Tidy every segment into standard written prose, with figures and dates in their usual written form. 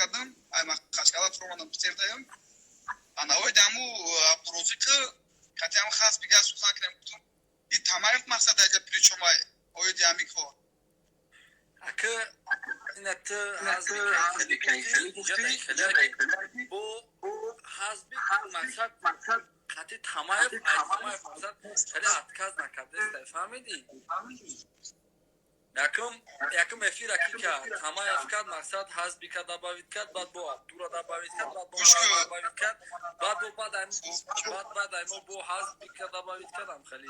کردم اما خشکالا فرمان بتردیم انا اوی دامو پروژه کاتیم خاص بیگه سوخان کنیم این تمام مقصد دیگه پریچومای اوی دامی کو اکه اینت حزبی خیلی گفتی خیلی بو حزبی مقصد خاطی تمام مقصد خیلی اتکاز نکرده است فهمیدی یکم افیر اکی که تمام افکار مقصد حزبی که دباوید کرد بعد بو دورا دباوید کرد بعد بو دباوید کرد بعد ایمو بو حزبی که دباوید کردم خیلی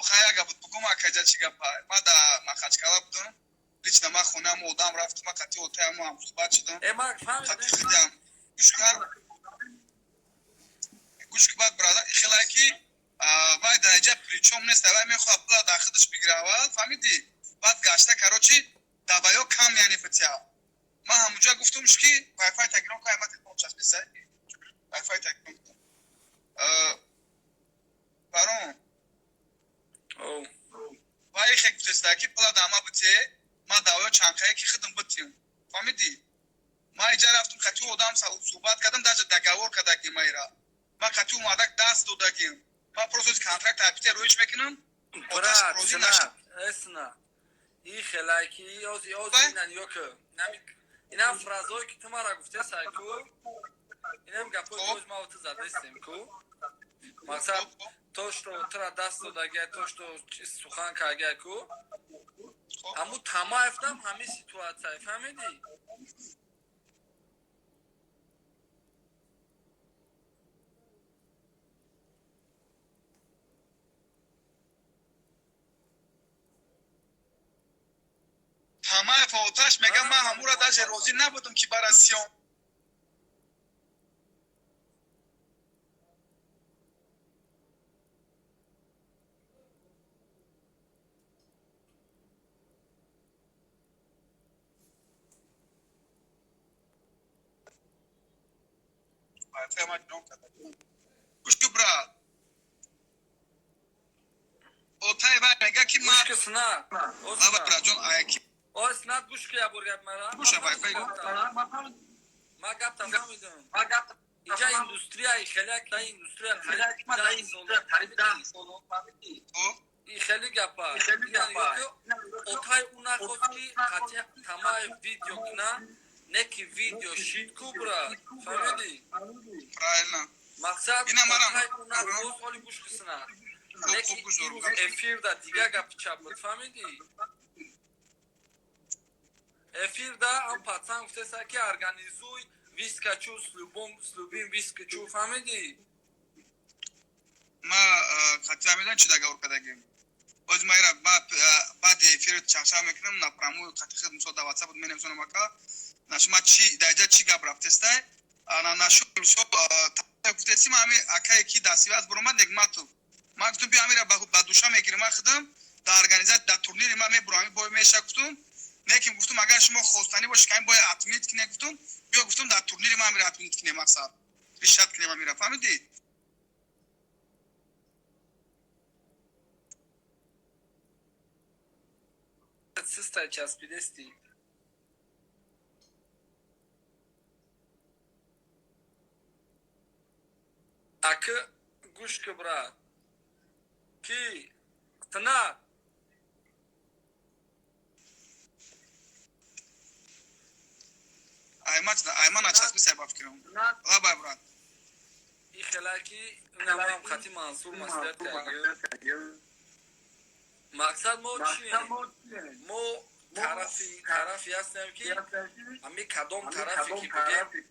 خیلی اگه بود بگم اکجا چی گپ ما دا ما خشکالا بودم لیچ نما خونه مودام رفتم خاطی اوتای ما هم صحبت شدم ما فهمیدم گوش که بعد برادر خلاکی باید درجه پریچوم نیست اول میخواد بلا داخلش بگیره اول فهمیدی بعد گشته کاروچی دبایو کم یعنی فتیا ما همونجا گفتمش که وایفای تگرام که ایمت اتمام چست بسه وایفای تگرام برون وای خیلی گفتسته که بلا داما بته ما داویو چانقه که خدم بتیم فهمیدی ما ایجا رفتم خطی اودام صحبت کردم درجه دگاور کده که مایرا ما خطی اومدک دست دودگیم ما پروسس کانترکت اپیته رویش بکنم اوتاش پروژی نشد اسنا این خلاکی یازی اینن یوکه اینا فرازوی که تمارا گفته سایکو اینم گپوی دوز ما اوت زده استیم کو مقصد توش تو ترا دست دودگه توش تو سخان کاگه کو امو تمام افتم همین سیتواتای فهمیدی همه فوتاش میگم من همورا داشه روزی نبودم که براسیون گوش که برا اوتای باید میگه که گوش که سنا بابا برا جون آیا کی اسنا گوش که ابورگت مرا گوش وایفای ما گفتم فهمیدم اینجا اندستری خلاک اندستری خلاک این خیلی گپا اوتای اونا خوشی خاطی تمام ویدیو کنا نکی ویدیو شیت کوبرا فهمیدی مقصد اوتای اونا روز حالی گوش کسنا نکی افیر دا دیگه گپ چپ فهمیدی افیر دا هم پاتسان گفته سا که ارگانیزوی ویسکچو سلوبین ویسکچو فهمیدی ما خاطی میدن چی دگه ورکدگیم باز مایرا بعد افیر چانسا میکنم نپرامو خاطی خدم سو دا واتساپ مینم سونو مکا نشما چی درجه چی گپ رفتسته انا نشو سو گفته سی مامی اکای کی داسیواز بروما دگماتو ما گفتم بیا میرا با دوشا میگیرم خدم دا ارگانیزات دا تورنیر ما می برامی بو میشا گفتم نکیم گفتم اگر شما خوستانی باش کاین باید اتمیت کنه گفتم بیا گفتم در تورنیر ما میره اتمیت کنه مقصد ریشت کنه ما میره فهمیدی سیستر چسبیدستی اکه گوش که برا کی تنا ایمان اچسبی سبب فکرم لا بای براد این خلاکی نمام خطی منصور مسئلت کرده مقصد ما چیه؟ ما طرفی هستیم که امی کدام طرفی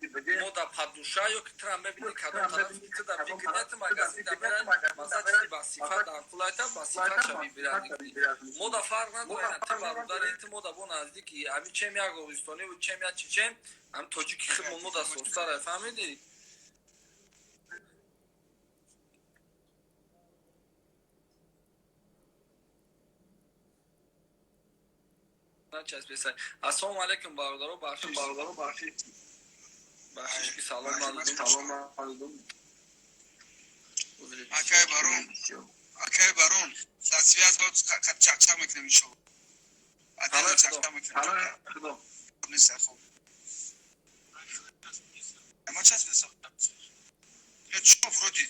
که بگه ما در پادوشایی که ترم ببینی کدام طرفی که در بگیرنیت مگزی در برن مقصد چیزی با صفت در کلایتا با صفت شوی بیرانی ما در فرق ندارن تی بروداری تی ما در بو نزدیکی امی چیم یا گوستانی و چیم یا چیچین هم توجیکی خیلی ما در سوستاره فهمیدی؟ السلام علیکم برادران بخشش که سلام علیکم اکای بارون ساسیاز بود خط چاچا میکنیم شو ادیو چاچا میکنیم نیست خوب چه چیز ساخته؟ یا چی افرادی؟